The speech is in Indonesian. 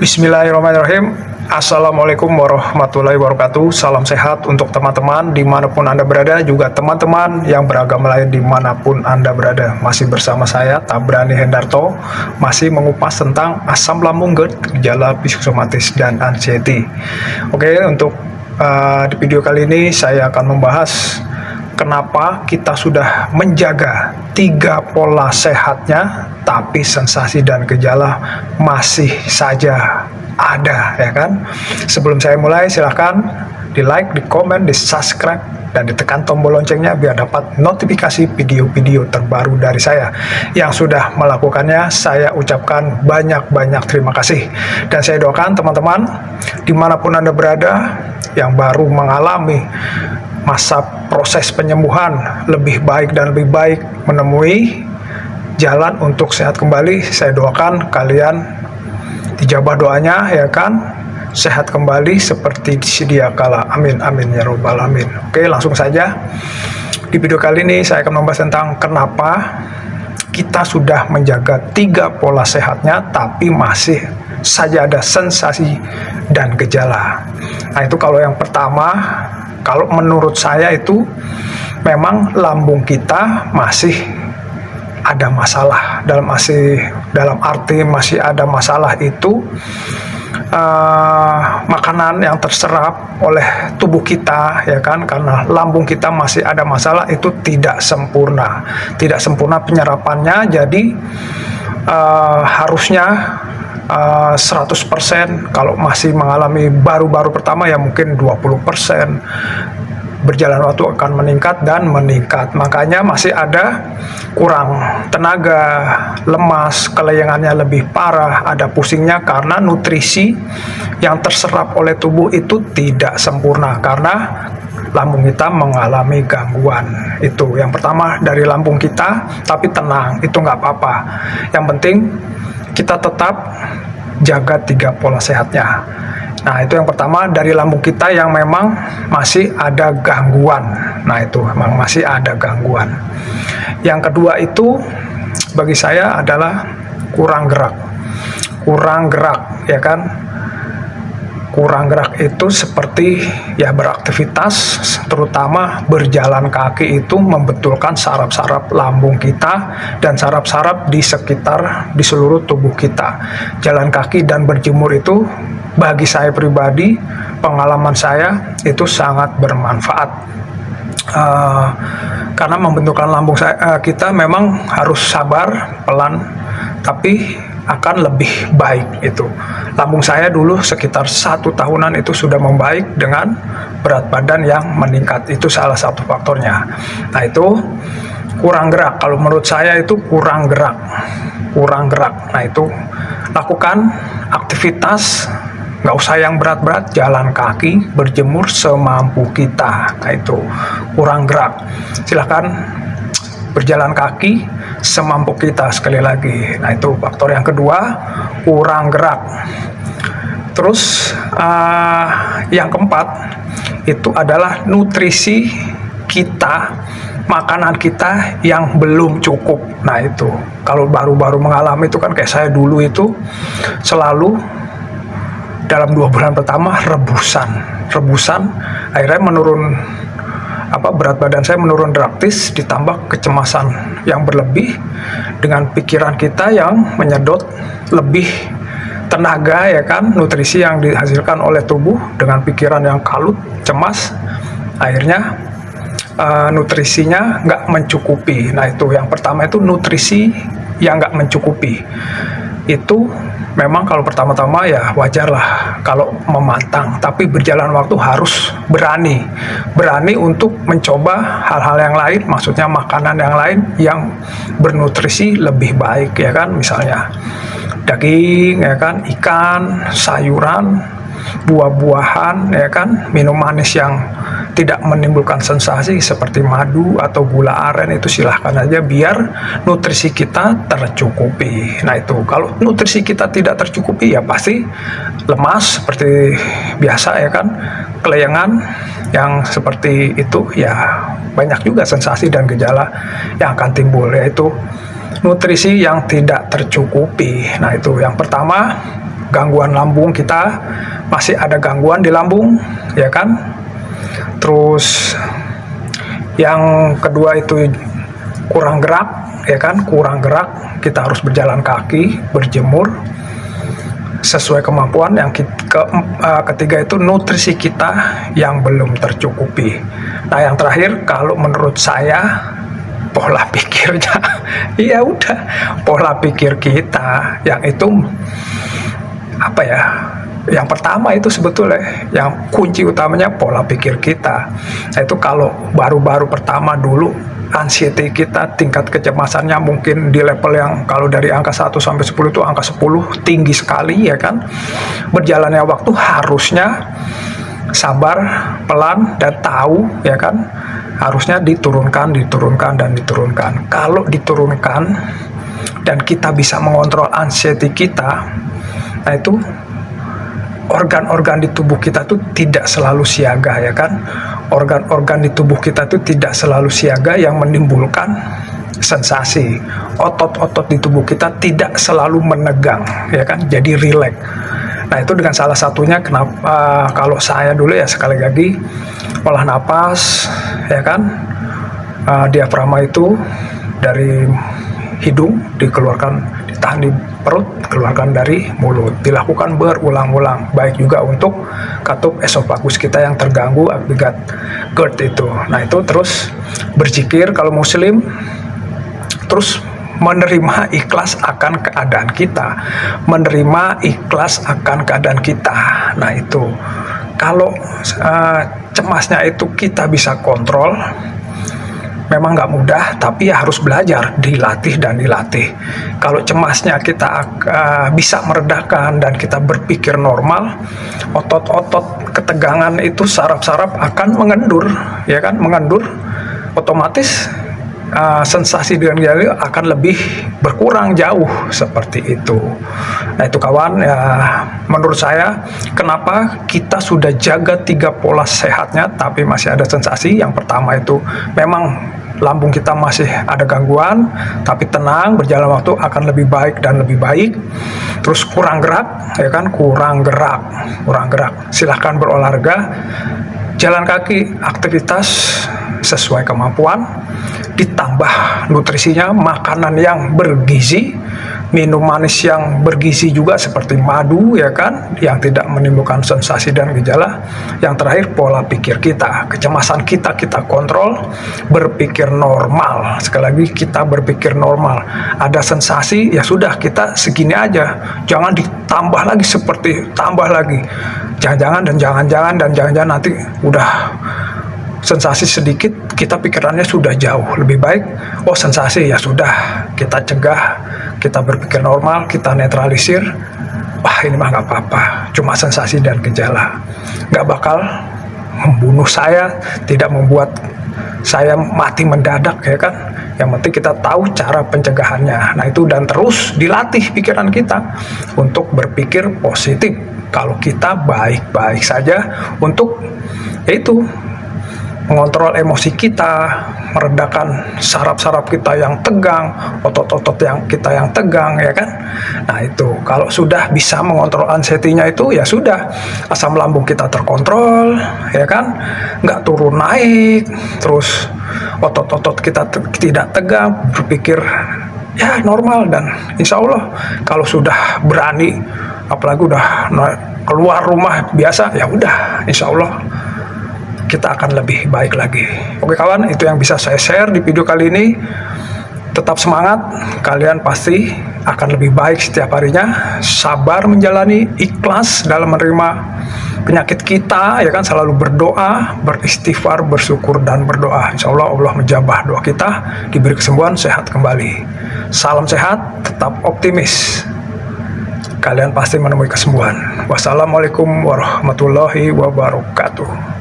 Bismillahirrahmanirrahim. Assalamualaikum warahmatullahi wabarakatuh. Salam sehat untuk teman-teman dimanapun Anda berada, juga teman-teman yang beragama lain dimanapun Anda berada. Masih bersama saya, Tabrani Hendarto, masih mengupas tentang asam lambung GERD, gejala psikosomatis dan anxiety. Oke, untuk di video kali ini saya akan membahas kenapa kita sudah menjaga 3 pola sehatnya, tapi sensasi dan gejala masih saja ada, ya kan? Sebelum saya mulai, silahkan di like, di komen, di subscribe, dan ditekan tombol loncengnya biar dapat notifikasi video-video terbaru dari saya. Yang sudah melakukannya, saya ucapkan banyak-banyak terima kasih. Dan saya doakan teman-teman dimanapun Anda berada yang baru mengalami masa proses penyembuhan lebih baik dan lebih baik, menemui jalan untuk sehat kembali, saya doakan kalian dijabah doanya, ya kan, sehat kembali seperti sedia kala. Amin amin ya robbal alamin. Oke, langsung saja di video kali ini saya akan membahas tentang kenapa kita sudah menjaga 3 pola sehatnya tapi masih saja ada sensasi dan gejala. Nah, itu kalau yang pertama. Kalau menurut saya itu memang lambung kita masih ada masalah, dalam arti masih ada masalah itu makanan yang terserap oleh tubuh kita, ya kan, karena lambung kita masih ada masalah itu tidak sempurna penyerapannya. Jadi harusnya 100%, kalau masih mengalami baru-baru pertama ya mungkin 20%, berjalan waktu akan meningkat dan meningkat. Makanya masih ada kurang tenaga, lemas, kelayangannya lebih parah, ada pusingnya karena nutrisi yang terserap oleh tubuh itu tidak sempurna karena lambung kita mengalami gangguan. Itu yang pertama dari lambung kita, tapi tenang, itu nggak apa-apa. Yang penting kita tetap jaga 3 pola sehatnya. Nah, itu yang pertama dari lambung kita yang memang masih ada gangguan. Nah, itu memang masih ada gangguan. Yang kedua itu bagi saya adalah kurang gerak, ya kan. Kurang gerak itu seperti ya beraktivitas, terutama berjalan kaki itu membetulkan saraf-saraf lambung kita dan saraf-saraf di seluruh tubuh kita. Jalan kaki dan berjemur itu bagi saya pribadi, pengalaman saya itu sangat bermanfaat. Karena membentukkan lambung kita memang harus sabar, pelan, tapi akan lebih baik. Itu lambung saya dulu sekitar 1 tahunan itu sudah membaik dengan berat badan yang meningkat, itu salah satu faktornya. Nah, itu kurang gerak. Kalau menurut saya itu kurang gerak. Nah, itu lakukan aktivitas, nggak usah yang berat-berat, jalan kaki, berjemur semampu kita. Nah, itu kurang gerak. Silahkan berjalan kaki semampu kita, sekali lagi. Nah, itu faktor yang kedua, kurang gerak. Terus yang keempat itu adalah nutrisi kita, makanan kita yang belum cukup. Nah, itu kalau baru-baru mengalami itu kan kayak saya dulu itu selalu dalam 2 bulan pertama rebusan akhirnya berat badan saya menurun drastis, ditambah kecemasan yang berlebih dengan pikiran kita yang menyedot lebih tenaga, ya kan, nutrisi yang dihasilkan oleh tubuh dengan pikiran yang kalut, cemas, akhirnya nutrisinya nggak mencukupi. Nah, itu yang pertama, itu nutrisi yang nggak mencukupi. Itu memang kalau pertama-tama ya wajar lah kalau memantang, tapi berjalan waktu harus berani untuk mencoba hal-hal yang lain, maksudnya makanan yang lain yang bernutrisi lebih baik, ya kan, misalnya daging, ya kan, ikan, sayuran, buah-buahan, ya kan, minum manis yang tidak menimbulkan sensasi seperti madu atau gula aren, itu silahkan aja biar nutrisi kita tercukupi. Nah, itu kalau nutrisi kita tidak tercukupi ya pasti lemas seperti biasa, ya kan, kelayangan yang seperti itu ya banyak juga sensasi dan gejala yang akan timbul, yaitu nutrisi yang tidak tercukupi. Nah, itu yang pertama, gangguan lambung kita, masih ada gangguan di lambung, ya kan. Terus yang kedua itu kurang gerak, ya kan, kurang gerak, kita harus berjalan kaki, berjemur sesuai kemampuan. Yang ketiga itu nutrisi kita yang belum tercukupi. Nah, yang terakhir kalau menurut saya pola pikirnya, ya udah, pola pikir kita yang itu apa ya? Yang pertama itu sebetulnya yang kunci utamanya pola pikir kita. Nah, itu kalau baru-baru pertama dulu, anxiety kita, tingkat kecemasannya mungkin di level yang kalau dari angka 1 sampai 10 itu angka 10 tinggi sekali, ya kan. Berjalannya waktu harusnya sabar, pelan, dan tahu, ya kan, harusnya diturunkan. Kalau diturunkan dan kita bisa mengontrol anxiety kita, nah itu organ-organ di tubuh kita tuh tidak selalu siaga, ya kan. Organ-organ di tubuh kita tuh tidak selalu siaga yang menimbulkan sensasi. Otot-otot di tubuh kita tidak selalu menegang, ya kan, jadi rileks. Nah, itu dengan salah satunya kenapa kalau saya dulu ya sekali lagi olah napas, ya kan, diafragma itu dari hidung dikeluarkan, ditahan di perut, keluarkan dari mulut, dilakukan berulang-ulang, baik juga untuk katup esofagus kita yang terganggu akibat GERD itu. Nah, itu terus berzikir kalau muslim, terus menerima ikhlas akan keadaan kita, Nah, itu kalau cemasnya itu kita bisa kontrol. Memang nggak mudah, tapi ya harus belajar, dilatih. Kalau cemasnya kita bisa meredakan dan kita berpikir normal, otot-otot ketegangan itu, saraf-saraf akan mengendur, ya kan, otomatis sensasi dengan gejala akan lebih berkurang jauh, seperti itu. Nah, itu kawan, ya menurut saya kenapa kita sudah jaga 3 pola sehatnya tapi masih ada sensasi. Yang pertama itu memang lambung kita masih ada gangguan, tapi tenang, berjalan waktu akan lebih baik dan lebih baik. Terus kurang gerak, ya kan, kurang gerak. Silahkan berolahraga, jalan kaki, aktivitas sesuai kemampuan, ditambah nutrisinya, makanan yang bergizi, minum manis yang bergizi juga seperti madu, ya kan, yang tidak menimbulkan sensasi dan gejala. Yang terakhir pola pikir kita, kecemasan kita kontrol, berpikir normal. Sekali lagi, kita berpikir normal. Ada sensasi, ya sudah, kita segini aja, jangan ditambah lagi, tambah lagi, jangan-jangan nanti udah sensasi sedikit, kita pikirannya sudah jauh lebih baik. Oh, sensasi, ya sudah, kita cegah, kita berpikir normal, kita netralisir. Wah, ini mah nggak apa-apa, cuma sensasi dan gejala, nggak bakal membunuh saya, tidak membuat saya mati mendadak, ya kan. Yang penting kita tahu cara pencegahannya. Nah, itu, dan terus dilatih pikiran kita untuk berpikir positif. Kalau kita baik-baik saja, untuk yaitu mengontrol emosi kita, meredakan saraf-saraf kita yang tegang, otot-otot kita yang tegang, ya kan. Nah, itu kalau sudah bisa mengontrol anxiety-nya itu, ya sudah, asam lambung kita terkontrol, ya kan, nggak turun naik, terus otot-otot kita tidak tegang, berpikir ya normal. Dan insya Allah kalau sudah berani, apalagi udah keluar rumah biasa, ya udah, insya Allah kita akan lebih baik lagi. Oke kawan, itu yang bisa saya share di video kali ini. Tetap semangat, kalian pasti akan lebih baik setiap harinya. Sabar menjalani, ikhlas dalam menerima penyakit kita, ya kan, selalu berdoa, beristighfar, bersyukur, dan berdoa. Insya Allah, Allah menjabah doa kita, diberi kesembuhan, sehat kembali. Salam sehat, tetap optimis. Kalian pasti menemui kesembuhan. Wassalamualaikum warahmatullahi wabarakatuh.